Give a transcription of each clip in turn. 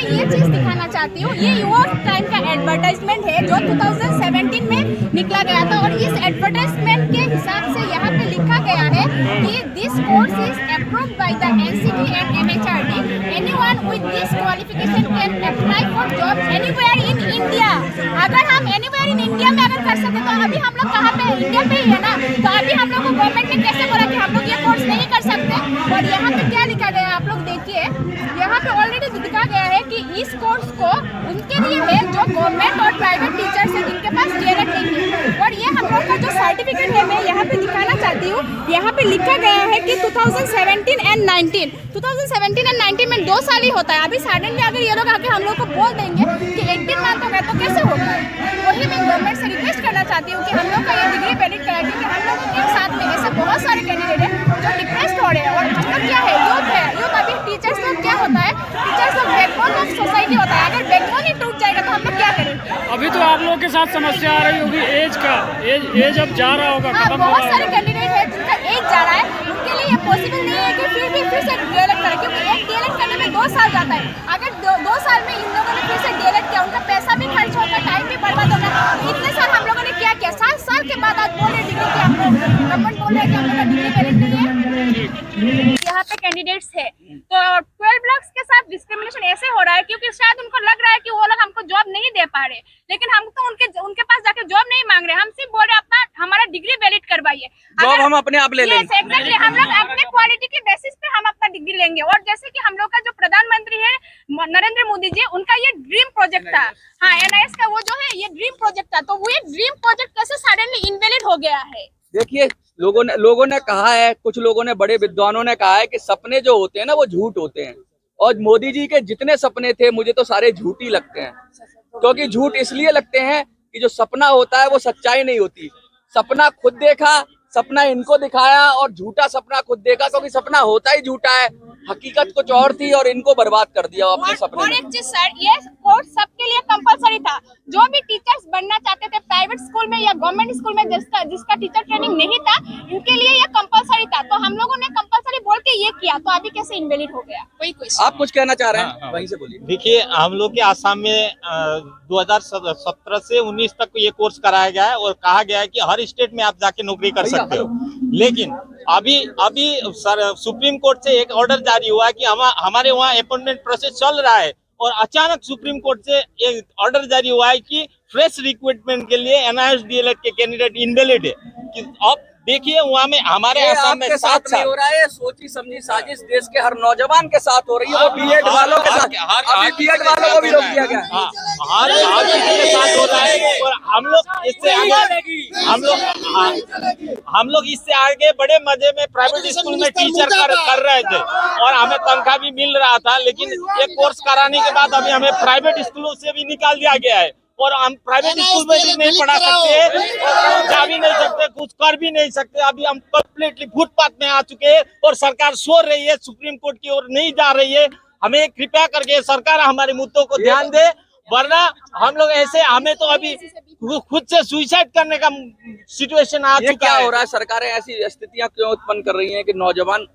मैं ये चीज दिखाना चाहती हूँ, ये युवा टाइम का एडवर्टाइजमेंट है जो 2017 में निकला गया था और इस एडवर्टाइजमेंट के हिसाब से यहाँ पे लिखा गया है कि this course is approved by the NCT and MHRD. Anyone with this qualification can apply for job anywhere in India. अगर हम एनीवेयर इन इंडिया में अगर कर सके तो अभी हम लोग कहाँ पे, इंडिया पे ही है ना। तो अभी हम लोग को गवर्नमेंट ने कैसे बोला कि हम लोग ये कोर्स नहीं कर सकते। और यहाँ पे क्या लिखा गया है आप लोग देखिए, यहाँ पे ऑलरेडी दिखा गया है कि इस कोर्स को उनके लिए है जो गवर्नमेंट और प्राइवेट टीचर्स हैं जिनके पास डीएलएड नहीं है। और ये हम लोग का जो सर्टिफिकेट है मैं यहाँ पे दिखाना चाहती हूँ। यहाँ पे लिखा गया है कि 2017 एंड 19 में 2 साल ही होता है। अभी सडनली अगर ये लोग आके हम लोग को बोल देंगे कि 18 मंथ हो गया तो कैसे होगा। वही मैं गवर्नमेंट से रिक्वेस्ट करना चाहती हूँ कि हम लोग का ये डिग्री वैलिड कराए, क्योंकि हम लोग एक साथ में ऐसे बहुत सारे कैंडिडेट हैं जो डिप्रेस्ड हो रहे हैं। और हम लोग क्या है, यूथ अभी टीचर्स लोग क्या होता है, टीचर्स लोग बैकबोन ऑफ सोसाइटी होता है। अगर बैकबोन ही टूट जाएगा तो हम लोग क्या करेंगे। अभी तो आप लोगों के साथ समस्या आ रही होगी एज का, एज अब जा रहा होगा। हाँ, बहुत सारे कैंडिडेट है जिनका एज जा रहा है, उनके लिए ये पॉसिबल नहीं है कि फिर से डीएलएड करें, क्योंकि एक डीएलएड करने में 2 साल जाता है। अगर 2 साल में इन लोगों ने फिर से डीएलएड किया, उनका पैसा भी खर्च होगा, टाइम भी बर्बाद होगा। इतने साल हम लोगों ने क्या किया, 7 साल के बाद आज बोल रहे डिग्री की हम लोग गवर्नमेंट बोल रहे हैं कि हम लोग का डिग्री वैलिड नहीं है। यहाँ पे कैंडिडेट्स है तो 12 लाख के साथ डिस्क्रिमिनेशन ऐसे हो रहा है क्योंकि शायद उनको लग रहा है कि वो लोग हमको जॉब नहीं दे पा रहे, लेकिन हम तो उनके पास जाके जॉब नहीं मांग रहे, हम सिर्फ बोल रहे हमारा डिग्री वैलिड करवाइए। जॉब हम अपने आप ले लेंगे। एग्जैक्टली, हम लोग अपने क्वालिटी के बेसिस पे हम अपना डिग्री लेंगे। और जैसे कि हम लोग का जो प्रधानमंत्री है नरेंद्र मोदी जी, उनका ये ड्रीम प्रोजेक्ट था। हाँ, एनआईएस का वो जो है ये ड्रीम प्रोजेक्ट था, तो वो ये ड्रीम प्रोजेक्ट कैसे सडनली इनवैलिड हो गया है। देखिए, लोगों ने कहा है, कुछ लोगों ने, बड़े विद्वानों ने कहा है कि सपने जो होते हैं ना वो झूठ होते हैं। और मोदी जी के जितने सपने थे मुझे तो सारे झूठ ही लगते हैं, क्योंकि झूठ इसलिए लगते हैं कि जो सपना होता है वो सच्चाई नहीं होती। सपना खुद देखा, सपना इनको दिखाया और झूठा सपना खुद देखा, क्योंकि सपना होता ही झूठा है, हकीकत कुछ और थी और इनको बर्बाद कर दिया अपने सपने। और एक चीज सर, ये कोर्स सबके लिए कंपलसरी था। जो भी टीचर्स बनना चाहते थे प्राइवेट स्कूल में या गवर्नमेंट स्कूल में जिसका टीचर ट्रेनिंग नहीं था, इनके लिए ये कंपलसरी था। तो हम लोगों ने कंपलसरी बोल के ये किया, तो अभी कैसे इनवैलिड हो गया। कोई क्वेश्चन आप कुछ कहना चाह रहे हैं? हाँ। वहीं से बोलिए। देखिए, हम लोग के आसाम में 2017 से 19 तक ये कोर्स कराया गया है और कहा गया है कि हर स्टेट में आप जाके नौकरी कर सकते हो। लेकिन अभी सुप्रीम कोर्ट से एक ऑर्डर जारी हुआ है कि हमारे वहाँ अपॉइंटमेंट प्रोसेस चल रहा है और अचानक सुप्रीम कोर्ट से एक ऑर्डर जारी हुआ है कि फ्रेश रिक्रूटमेंट के लिए एनआईएस डीएलएड के कैंडिडेट इनवैलिड है। कि अब देखिए, वहाँ में हमारे आसाम में 7 साल हो रहा है। सोची समझी साजिश देश के हर नौजवान के साथ हो रही है, वो बीएड वालों के साथ, बीएड वालों को भी रोक दिया गया। हर किसी के साथ हो रहा है। और हम लोग इससे आगे बड़े मजे में प्राइवेट स्कूल में टीचर कर रहे थे और हमें तनख्वाह भी मिल रहा था, लेकिन ये कोर्स कराने के बाद अभी हमें प्राइवेट स्कूलों से भी निकाल दिया गया है और हम प्राइवेट स्कूल में भी नहीं पढ़ा सकते और जा भी नहीं सकते, कुछ कर भी नहीं सकते। अभी हम कम्प्लीटली फुटपाथ में आ चुके हैं और सरकार सो रही है, सुप्रीम कोर्ट की ओर नहीं जा रही है। हमें कृपया करके सरकार हमारे मुद्दों को ध्यान दे, वरना हम लोग ऐसे, हमें तो अभी खुद से सुसाइड करने का सिचुएशन आ चुका है। क्या हो रहा है? सरकारें ऐसी स्थितियां क्यों उत्पन्न कर रही हैं कि नौजवान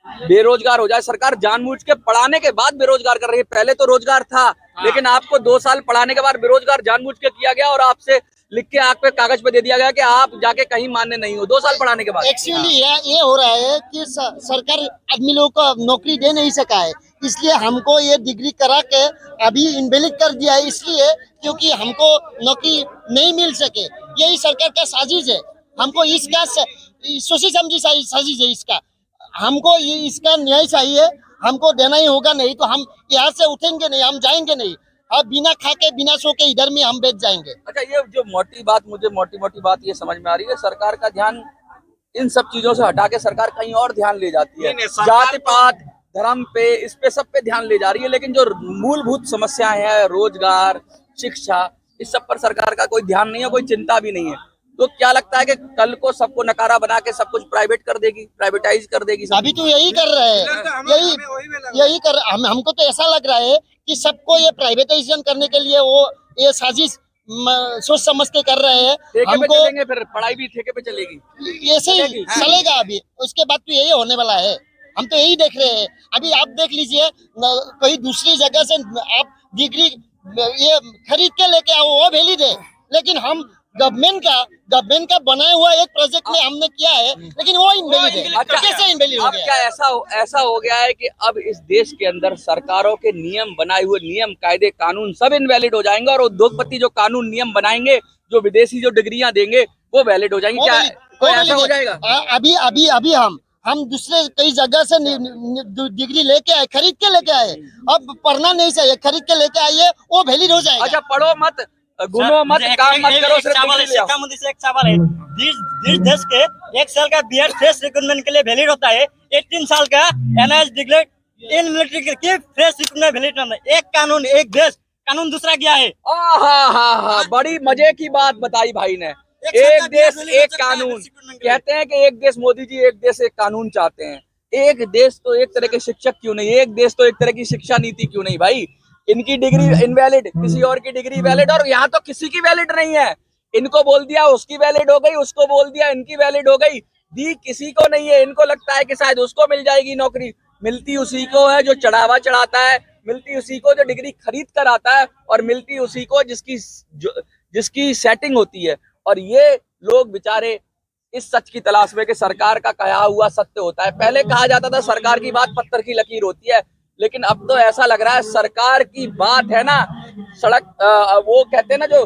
बेरोजगार हो जाए? सरकार जानबूझ के पढ़ाने के बाद बेरोजगार कर रही है। पहले तो रोजगार था, लेकिन आपको 2 साल पढ़ाने के बाद बेरोजगार जानबूझ के किया गया और आपसे लिख के आग पे कागज पे दे दिया गया कि आप जाके कहीं मान्य नहीं हो 2 साल पढ़ाने के बाद। एक्चुअली ये हो रहा है कि सरकार आदमी लोगों को नौकरी दे नहीं सका है, इसलिए हमको ये डिग्री करा के अभी इनवैलिड कर दिया है, इसलिए क्योंकि हमको नौकरी नहीं मिल सके। यही सरकार का साजिश है। हमको इसका सोची समझी साजिश है इसका। हमको ये इसका न्याय चाहिए, हमको देना ही होगा, नहीं तो हम यहाँ से उठेंगे नहीं, हम जाएंगे नहीं। अब बिना खा के बिना सो के इधर में हम बैठ जाएंगे। अच्छा, ये जो मोटी बात ये समझ में आ रही है, सरकार का ध्यान इन सब चीजों से हटा के सरकार कहीं और ध्यान ले जाती है, जाति पात धर्म पे, इस पे सब पे ध्यान ले जा रही है, लेकिन जो मूलभूत समस्याएं हैं, रोजगार, शिक्षा, इस सब पर सरकार का कोई ध्यान नहीं है, कोई चिंता भी नहीं है। तो क्या लगता है कि कल को सबको नकारा बना के सब कुछ प्राइवेट कर देगी, प्राइवेटाइज कर देगी? अभी तो यही कर रहे हैं, यही कर हमको तो ऐसा लग रहा है कि सबको ये प्राइवेटाइजेशन करने के लिए वो ये साजिश सोच समझ के कर रहे हैं। हमको चलेंगे, फिर पढ़ाई भी ठेके पे चलेगी, ऐसे ही चलेगा। अभी उसके बाद तो यही होने वाला है, हम तो यही देख रहे हैं। अभी आप देख लीजिए, कहीं दूसरी जगह से आप डिग्री ये खरीद के लेके आओ वो वैलिड है, लेकिन हम गवर्नमेंट का बनाया हुआ एक प्रोजेक्ट में हमने किया है, लेकिन वो इनवैलिड है। अच्छा, कैसे इनवैलिड हो अब गया? क्या ऐसा हो गया है कि अब इस देश के अंदर सरकारों के नियम बनाए हुए नियम कायदे कानून सब इनवैलिड हो जाएंगे और उद्योगपति जो कानून नियम बनाएंगे, जो विदेशी जो डिग्रियां देंगे वो वैलिड हो जाएंगी। क्या कोई ऐसा हो जाएगा? अभी हम दूसरे कई जगह से डिग्री लेके आए, खरीद के लेके आए। अब पढ़ना नहीं चाहिए, खरीद के लेके आइए, वो वैलिड हो जाएगा। अच्छा, पढ़ो मत, घूमो मत, काम मत करो, सिर्फ डिग्री ले आओ। शिक्षा मंत्री से एक सवाल है, जिस देश के 1 साल का बीएड फ्रेश रिक्रूटमेंट के लिए वैलिड होता है, 18 साल का एनआईएस डिग्री इन मिलिट्री की फ्रेश रिक्रूटमेंट वैलिड होता है। एक कानून एक देश, कानून दूसरा क्या है? हाँ, बड़ी मजे की बात बताई भाई ने। एक देश एक कानून कहते हैं कि एक देश, मोदी जी एक देश एक कानून चाहते हैं। एक देश तो एक तरह के शिक्षक क्यों नहीं, एक देश तो एक तरह की शिक्षा नीति क्यों नहीं भाई? इनकी डिग्री इनवैलिड, किसी और की डिग्री वैलिड, और यहाँ तो किसी की वैलिड नहीं है। इनको बोल दिया उसकी वैलिड हो गई, उसको बोल दिया इनकी वैलिड हो गई, दी किसी को नहीं है। इनको लगता है कि शायद उसको मिल जाएगी नौकरी, मिलती उसी को है जो चढ़ावा चढ़ाता है, मिलती उसी को जो डिग्री खरीद कर आता है, और मिलती उसी को जिसकी सेटिंग होती है। और ये लोग बेचारे इस सच की तलाश में कि सरकार का कहा हुआ सत्य होता है। पहले कहा जाता था सरकार की बात पत्थर की लकीर होती है, लेकिन अब तो ऐसा लग रहा है सरकार की बात है ना, सड़क वो कहते हैं ना जो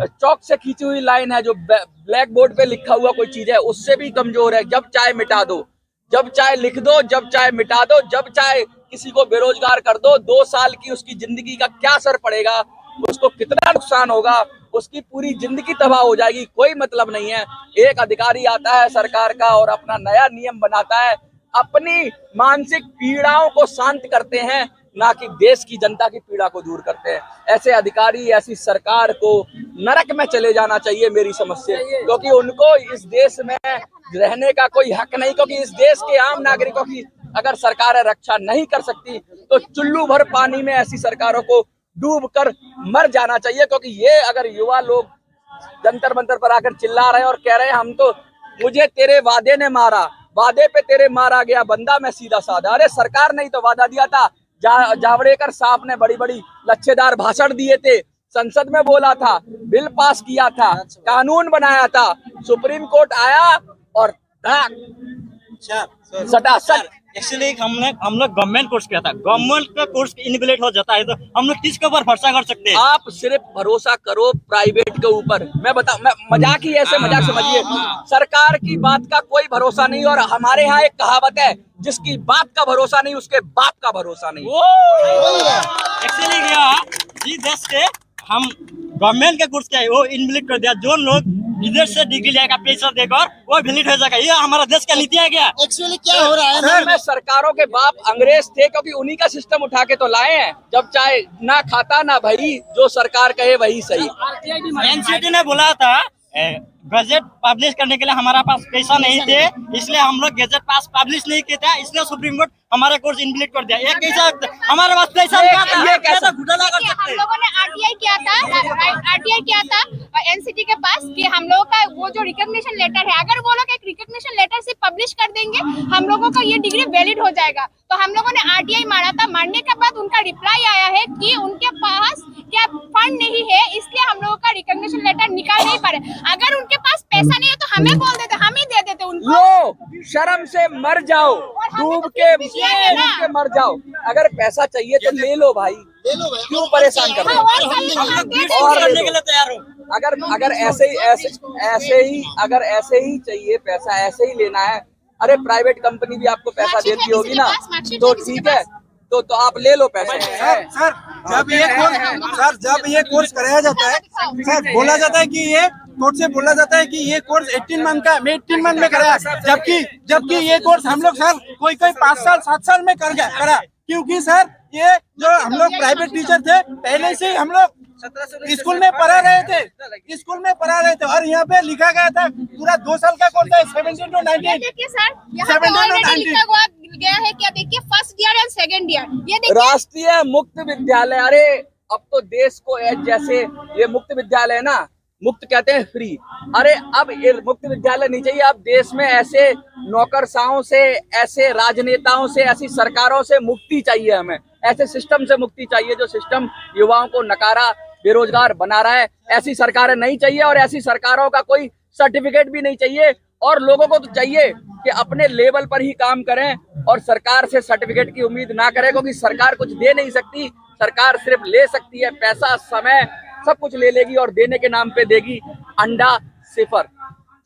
चौक से खींची हुई लाइन है, जो ब्लैक बोर्ड पे लिखा हुआ कोई चीज है, उससे भी कमजोर है। जब चाहे मिटा दो, जब चाहे लिख दो, जब चाहे मिटा दो, जब चाहे किसी को बेरोजगार कर दो। 2 साल की उसकी जिंदगी का क्या असर पड़ेगा, उसको कितना नुकसान होगा, उसकी पूरी जिंदगी तबाह हो जाएगी, कोई मतलब नहीं है। एक अधिकारी आता है सरकार का और अपना नया नियम बनाता है, अपनी मानसिक पीड़ाओं को शांत करते हैं, ना कि देश की जनता की पीड़ा को दूर करते हैं। ऐसे अधिकारी, ऐसी सरकार को नरक में चले जाना चाहिए मेरी समझ से, क्योंकि उनको इस देश में रहने का कोई हक नहीं। क्योंकि इस देश के आम नागरिकों की अगर सरकारें रक्षा नहीं कर सकती तो चुल्लू भर पानी में ऐसी सरकारों को डूब कर मर जाना चाहिए। क्योंकि ये अगर युवा लोग जंतर मंतर पर आकर चिल्ला रहे हैं और कह रहे हैं हम तो, मुझे तेरे वादे ने मारा, वादे पे तेरे मारा गया बंदा, मैं सीधा साधा। अरे सरकार ने ही तो वादा दिया था। जावड़ेकर साहब ने बड़ी बड़ी लच्छेदार भाषण दिए थे, संसद में बोला था, बिल पास किया था, कानून बनाया था, सुप्रीम कोर्ट आया और सटासट। एक्चुअली हम लोग गवर्नमेंट कोर्स किया था, गवर्नमेंट का कोर्स इनवैलिड हो जाता है तो हम लोग किसके ऊपर भरोसा कर सकते हैं? आप सिर्फ भरोसा करो प्राइवेट के ऊपर। मैं मजाक ही ऐसे मजाक समझिए, सरकार की बात का कोई भरोसा नहीं। और हमारे यहाँ एक कहावत है, जिसकी बात का भरोसा नहीं उसके बाप का भरोसा नहीं। एक्चुअली क्या जिस देश के हम गवर्नमेंट का कोर्स क्या है वो इनवैलिड कर दिया, जो लोग विदेश से डिग्री लेकर पैसा देकर वो वैलिड हो जाएगा। ये हमारा देश का नीति है क्या? एक्चुअली क्या हो रहा है सर, में सरकारों के बाप अंग्रेज थे, क्योंकि उन्हीं का सिस्टम उठा के तो लाए हैं। जब चाहे ना खाता ना भाई, जो सरकार कहे वही सही। एनसीटी ने बोला था गजट पब्लिश करने के लिए हमारा पास पैसा नहीं थे, इसलिए हम लोग गजट पास पब्लिश नहीं किया था, इसलिए सुप्रीम कोर्ट हमारा कोर्स इनवैलिड कर दिया। ये कैसा हमारे पास पैसा ये कैसा घोटाला कर सकते हम हैं? लोगों ने आरटीआई किया था एनसीटी के पास कि हम लोगों का वो जो रिकॉग्निशन लेटर है, अगर वो लोग एक रिकॉग्निशन लेटर से पब्लिश कर देंगे हम लोगों का ये डिग्री वैलिड हो जाएगा। तो हम लोगों ने आरटीआई मारा था, मारने के बाद उनका रिप्लाई आया है कि उनके पास क्या फंड नहीं है, इसलिए हम लोगों का रिकॉग्निशन लेटर निकाल नहीं पा रहे। अगर उनके पास पैसा नहीं है तो हमें बोल देते, हम ही दे देते उनको। लो, शर्म से मर जाओ, डूब के मर जाओ। अगर पैसा चाहिए तो ले लो भाई, क्यों परेशान कर रहे हो? और करने के लिए तैयार हो। अगर ऐसे ही चाहिए पैसा, ऐसे ही लेना है, अरे प्राइवेट कंपनी भी आपको पैसा देती होगी ना, तो ठीक है, तो आप ले लो पैसा। सर जब ये कोर्स कराया जाता है, सर बोला जाता है कि ये कोर्ट से बोला जाता है कि ये कोर्स 18 मंथ का, मैं 18 मंथ में कराया, जबकि ये कोर्स हम लोग सर कोई 5 साल 7 साल में करा। क्योंकि सर ये जो हम लोग प्राइवेट टीचर थे, पहले से हम लोग स्कूल में पढ़ा रहे थे और यहाँ पे लिखा गया था पूरा 2 साल का कोर्स है, 17 to 19। देखिए सर, यहाँ पे ऑलरेडी लिखा गया है, क्या देखिए, first year and second year. ये देखिए राष्ट्रीय मुक्त विद्यालय। अरे अब तो देश को जैसे ये मुक्त विद्यालय है ना, मुक्त कहते हैं फ्री, अरे अब ये मुक्त विद्यालय नहीं चाहिए। अब देश में ऐसे नौकरशाहों से, ऐसे राजनेताओं से, ऐसी सरकारों से मुक्ति चाहिए हमें। ऐसे सिस्टम से मुक्ति चाहिए जो सिस्टम युवाओं को नकारा बेरोजगार बना रहा है। ऐसी सरकारें नहीं चाहिए और ऐसी सरकारों का कोई सर्टिफिकेट भी नहीं चाहिए। और लोगों को तो चाहिए कि अपने लेवल पर ही काम करें और सरकार से सर्टिफिकेट की उम्मीद ना करें, क्योंकि सरकार कुछ दे नहीं सकती। सरकार सिर्फ ले सकती है, पैसा समय सब कुछ ले लेगी और देने के नाम पे देगी अंडा सिफर।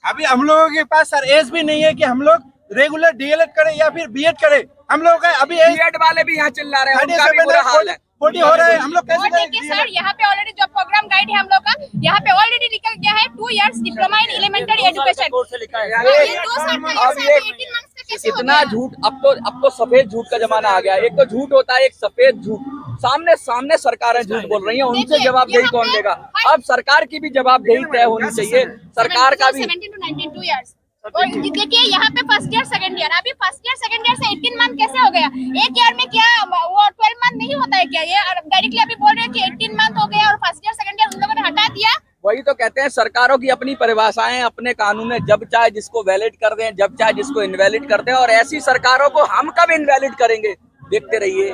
अभी हम लोगों के पास सर एज भी नहीं है कि हम लोग रेगुलर डीएलएड करें या फिर बीएड करें। हम लोगों का अभी बीएड वाले भी यहाँ चिल्ला रहे हैं, उनका भी बुरा हाल है। 40 हो रहा है, हम लोग कैसे और देखिए सर, यहाँ पे ऑलरेडी जो प्रोग्राम गाइड है हम लोग का, यहाँ पे ऑलरेडी लिखा गया है 2 years diploma in elementary education. ये 2 साल का अब ये ये 18 months का कैसे हो इतना गया? झूठ, अब तो सफेद झूठ का जमाना आ गया। एक तो झूठ होता है, एक सफेद झूठ। सामने सरकारें झूठ बोल रही हैं, उनसे देखिए, जवाबदेही यहाँ कौन पे देगा? अब सरकार की भी जवाबदेही तय होनी चाहिए। सरकार का भी 17 to 19 2 years। और देखिए यहाँ पे फर्स्ट ईयर सेकंड ईयर, अभी फर्स्ट ईयर सेकंड ईयर से 18 मंथ कैसे हो गया? एक ईयर में क्या वो 12 मंथ नहीं होता है क्या? ये डायरेक्टली अभी बोल रहे हैं कि 18 मंथ हो गया और फर्स्ट ईयर सेकंड ईयर उन लोगों ने हटा दिया। वही तो कहते हैं, सरकारों की अपनी परिभाषाएं, अपने कानून है, जब चाहे जिसको वैलिड कर दें, जब चाहे जिसको इनवैलिड कर दें। और ऐसी सरकारों को हम कब इनवैलिड करेंगे, देखते रहिए।